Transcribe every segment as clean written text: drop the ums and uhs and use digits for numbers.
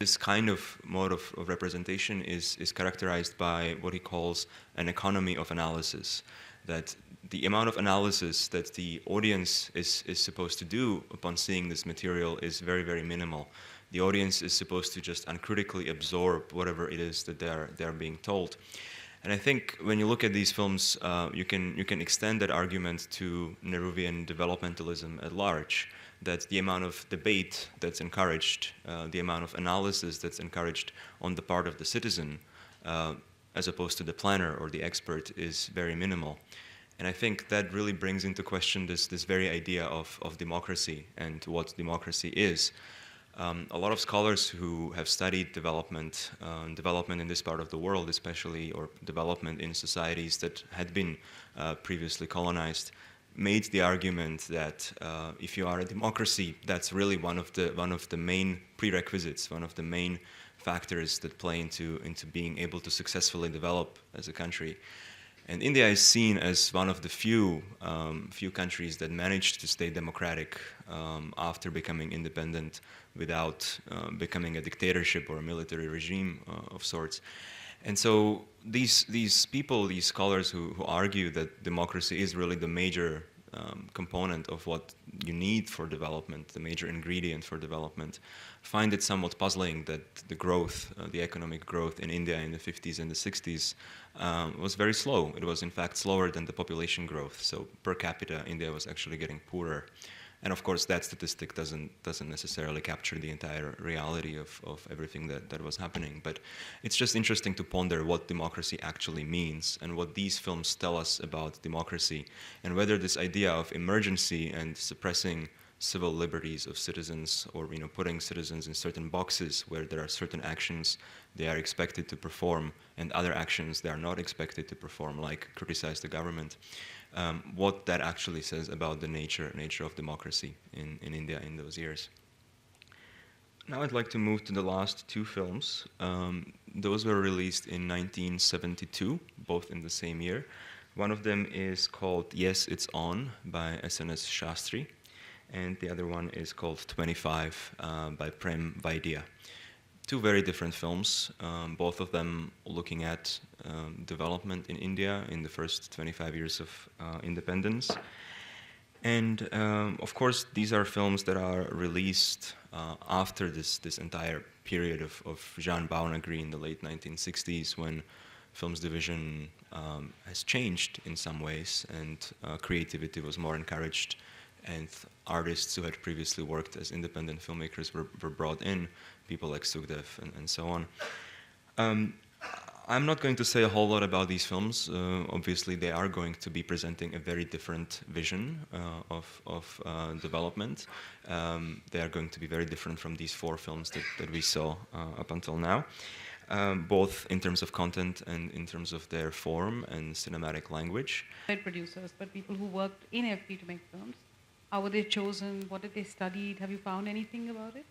This kind of mode of representation is characterized by what he calls an economy of analysis, that the amount of analysis that the audience is supposed to do upon seeing this material is very, very minimal. The audience is supposed to just uncritically absorb whatever it is that they're being told. And I think when you look at these films, you can extend that argument to Nehruvian developmentalism at large, that the amount of debate that's encouraged, the amount of analysis that's encouraged on the part of the citizen, as opposed to the planner or the expert, is very minimal. And I think that really brings into question this very idea of democracy and what democracy is. A lot of scholars who have studied development in this part of the world especially, or development in societies that had been previously colonized, made the argument that if you are a democracy, that's really one of the main prerequisites, one of the main factors that play into being able to successfully develop as a country. And India is seen as one of the few countries that managed to stay democratic after becoming independent without becoming a dictatorship or a military regime of sorts. And so these people, these scholars who argue that democracy is really the major component of what you need for development, the major ingredient for development, find it somewhat puzzling that the growth, the economic growth in India in the 50s and the 60s was very slow. It was in fact slower than the population growth. So per capita, India was actually getting poorer. And of course, that statistic doesn't necessarily capture the entire reality of everything that was happening. But it's just interesting to ponder what democracy actually means and what these films tell us about democracy, and whether this idea of emergency and suppressing civil liberties of citizens, or putting citizens in certain boxes where there are certain actions they are expected to perform and other actions they are not expected to perform, like criticize the government. What that actually says about the nature of democracy in India in those years. Now I'd like to move to the last two films. Those were released in 1972, both in the same year. One of them is called Yes, It's On by S.N.S. Shastri, and the other one is called 25 by Prem Vaidya. Two very different films, both of them looking at development in India in the first 25 years of independence. And of course, these are films that are released after this entire period of Jean Bauernegri in the late 1960s, when films division has changed in some ways, and creativity was more encouraged, and artists who had previously worked as independent filmmakers were brought in, people like Sukhdev and so on. I'm not going to say a whole lot about these films. Obviously, they are going to be presenting a very different vision of development. They are going to be very different from these four films that we saw up until now, both in terms of content and in terms of their form and cinematic language. Producers, but people who worked in FP to make films. How were they chosen? What did they study? Have you found anything about it?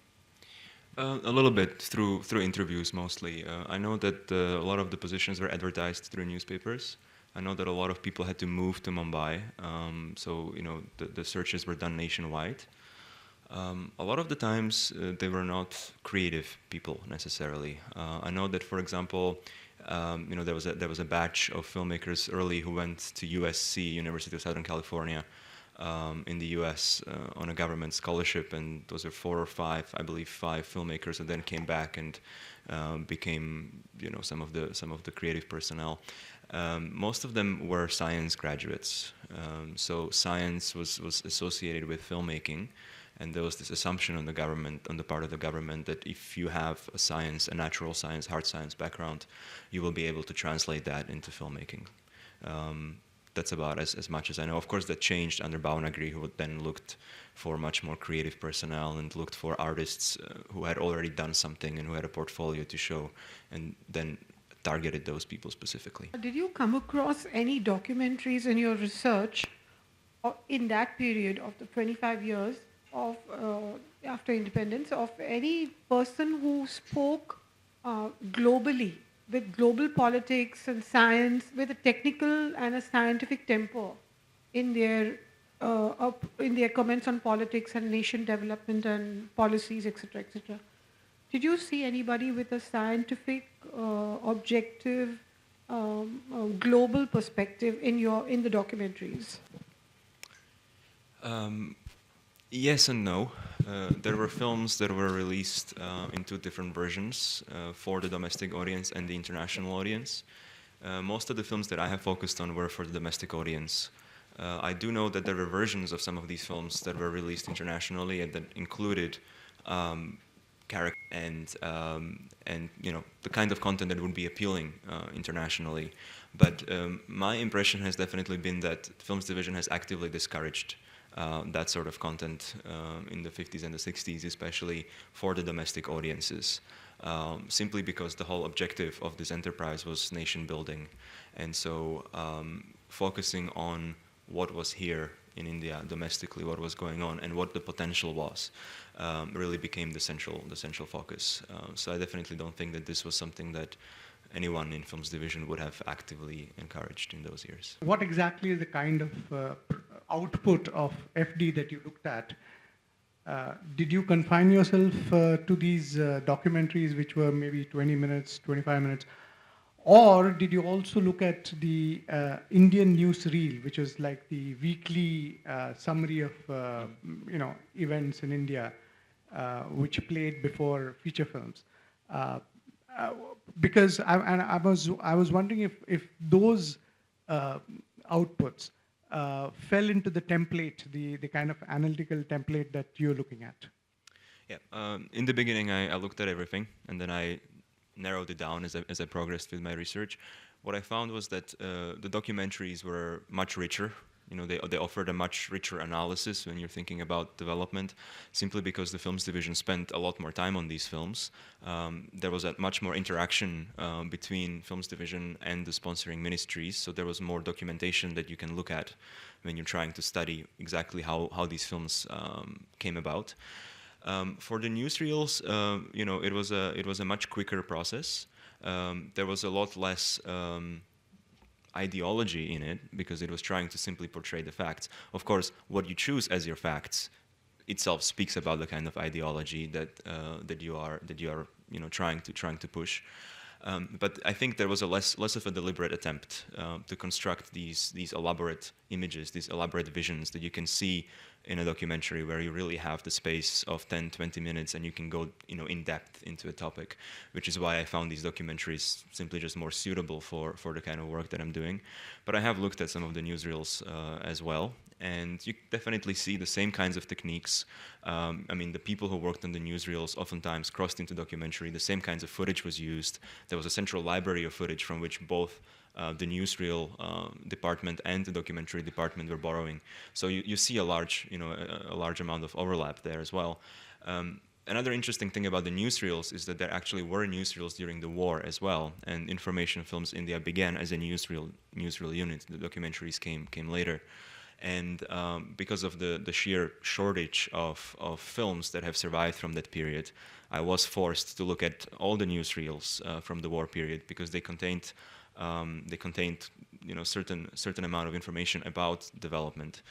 A little bit through interviews mostly. I know that a lot of the positions were advertised through newspapers. I know that a lot of people had to move to Mumbai, so the searches were done nationwide. A lot of the times they were not creative people necessarily. I know that, for example, there was a batch of filmmakers early who went to USC, University of Southern California, in the U.S. On a government scholarship, and those are 4 or 5, I believe, 5 filmmakers, and then came back and became, some of the creative personnel. Most of them were science graduates, so science was associated with filmmaking, and there was this assumption on the part of the government, that if you have a natural science, hard science background, you will be able to translate that into filmmaking. That's about as much as I know. Of course, that changed under Bauernegri, who then looked for much more creative personnel and looked for artists who had already done something and who had a portfolio to show, and then targeted those people specifically. Did you come across any documentaries in your research in that period of the 25 years of after independence, of any person who spoke globally, with global politics and science, with a technical and a scientific temper in their comments on politics and nation development and policies, etc., etc.? Did you see anybody with a scientific, objective, global perspective in the documentaries? Yes and no. There were films that were released in two different versions for the domestic audience and the international audience. Most of the films that I have focused on were for the domestic audience. I do know that there were versions of some of these films that were released internationally and that included character and the kind of content that would be appealing internationally. But my impression has definitely been that Films Division has actively discouraged that sort of content in the 50s and the 60s, especially for the domestic audiences, simply because the whole objective of this enterprise was nation building. And so focusing on what was here in India domestically, what was going on, and what the potential was, really became the central focus. So I definitely don't think that this was something that anyone in Films Division would have actively encouraged in those years. What exactly is the kind of output of FD that you looked at? Did you confine yourself to these documentaries which were maybe 20 minutes, 25 minutes? Or did you also look at the Indian newsreel, which is like the weekly summary of events in India, which played before feature films? Because I was wondering if those outputs fell into the template, the kind of analytical template that you're looking at. Yeah, in the beginning I looked at everything, and then I narrowed it down as I progressed with my research. What I found was that the documentaries were much richer. They offered a much richer analysis when you're thinking about development, simply because the Films Division spent a lot more time on these films. There was a much more interaction between Films Division and the sponsoring ministries, so there was more documentation that you can look at when you're trying to study exactly how these films came about. For the newsreels, it was a much quicker process. There was a lot less ideology in it because it was trying to simply portray the facts. Of course, what you choose as your facts itself speaks about the kind of ideology that you are trying to push. But I think there was a less of a deliberate attempt to construct these elaborate images, these elaborate visions that you can see in a documentary, where you really have the space of 10, 20 minutes and you can go in depth into a topic, which is why I found these documentaries simply just more suitable for the kind of work that I'm doing. But I have looked at some of the newsreels as well, and you definitely see the same kinds of techniques. The people who worked on the newsreels oftentimes crossed into documentary. The same kinds of footage was used. There was a central library of footage from which both the newsreel department and the documentary department were borrowing. So you see a large amount of overlap there as well. Another interesting thing about the newsreels is that there actually were newsreels during the war as well, and Information Films India began as a newsreel unit. The documentaries came later. And because of the sheer shortage of films that have survived from that period, I was forced to look at all the newsreels from the war period, because they contained certain amount of information about development.